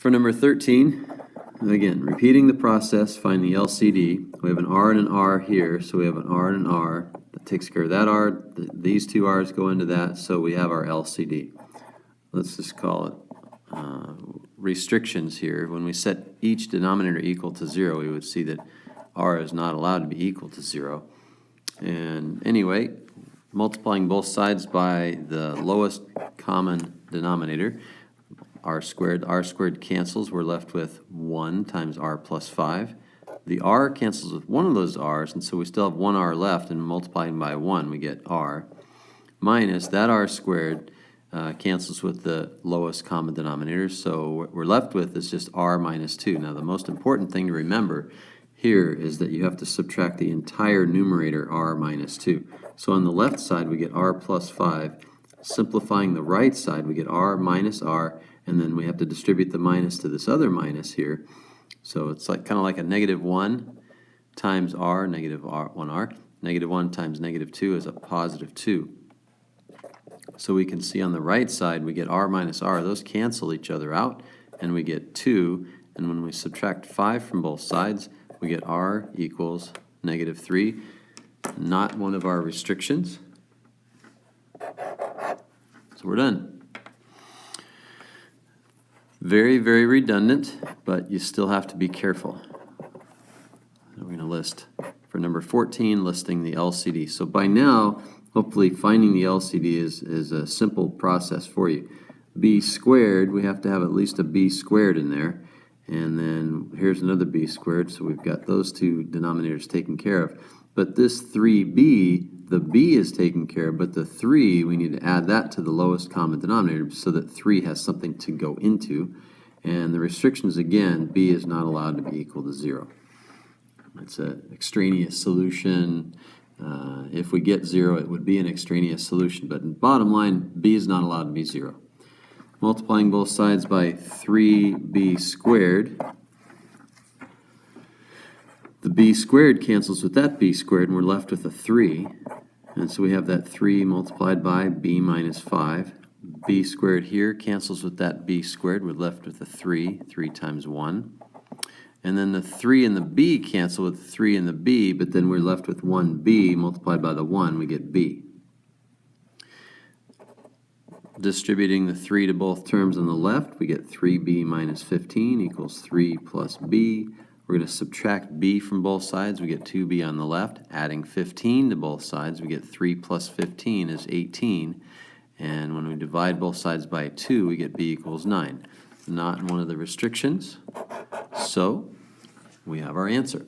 For number 13, again, repeating the process, find the LCD. We have an R and an R here, so we have an R and an R. That takes care of that R. These two R's go into that, so we have our LCD. Let's just call it restrictions here. When we set each denominator equal to 0, we would see that R is not allowed to be equal to 0. And anyway, multiplying both sides by the lowest common denominator, r squared cancels. We're left with 1 times r plus 5. The r cancels with one of those r's, and so we still have one r left, and multiplying by 1 we get r, minus that r squared cancels with the lowest common denominator, so what we're left with is just r minus 2. Now the most important thing to remember here is that you have to subtract the entire numerator r minus 2. So on the left side we get r plus 5. Simplifying the right side we get r minus r, and then we have to distribute the minus to this other minus here. So it's like kind of like a negative 1 times r, negative 1r. Negative 1 times negative 2 is a positive 2. So we can see on the right side we get r minus r. Those cancel each other out, and we get 2. And when we subtract 5 from both sides, we get r equals negative 3. Not one of our restrictions. So we're done. Very, very redundant, but you still have to be careful. We're going to list for number 14, listing the LCD. So by now, hopefully finding the LCD is a simple process for you. B squared, we have to have at least a b squared in there. And then here's another b squared, so we've got those two denominators taken care of. But this 3b, the b is taken care of, but the 3, we need to add that to the lowest common denominator so that 3 has something to go into. And the restrictions, again, b is not allowed to be equal to 0. It's an extraneous solution. If we get 0, it would be an extraneous solution. But in bottom line, b is not allowed to be 0. Multiplying both sides by 3b squared. The b squared cancels with that b squared, and we're left with a 3. And so we have that 3 multiplied by b minus 5. B squared here cancels with that b squared. We're left with a 3. 3 times 1. And then the 3 and the b cancel with the 3 and the b, but then we're left with 1b multiplied by the 1. We get b. Distributing the 3 to both terms on the left, we get 3b minus 15 equals 3 plus b. We're going to subtract b from both sides. We get 2b on the left. Adding 15 to both sides, we get 3 plus 15 is 18. And when we divide both sides by 2, we get b equals 9. Not one of the restrictions. So we have our answer.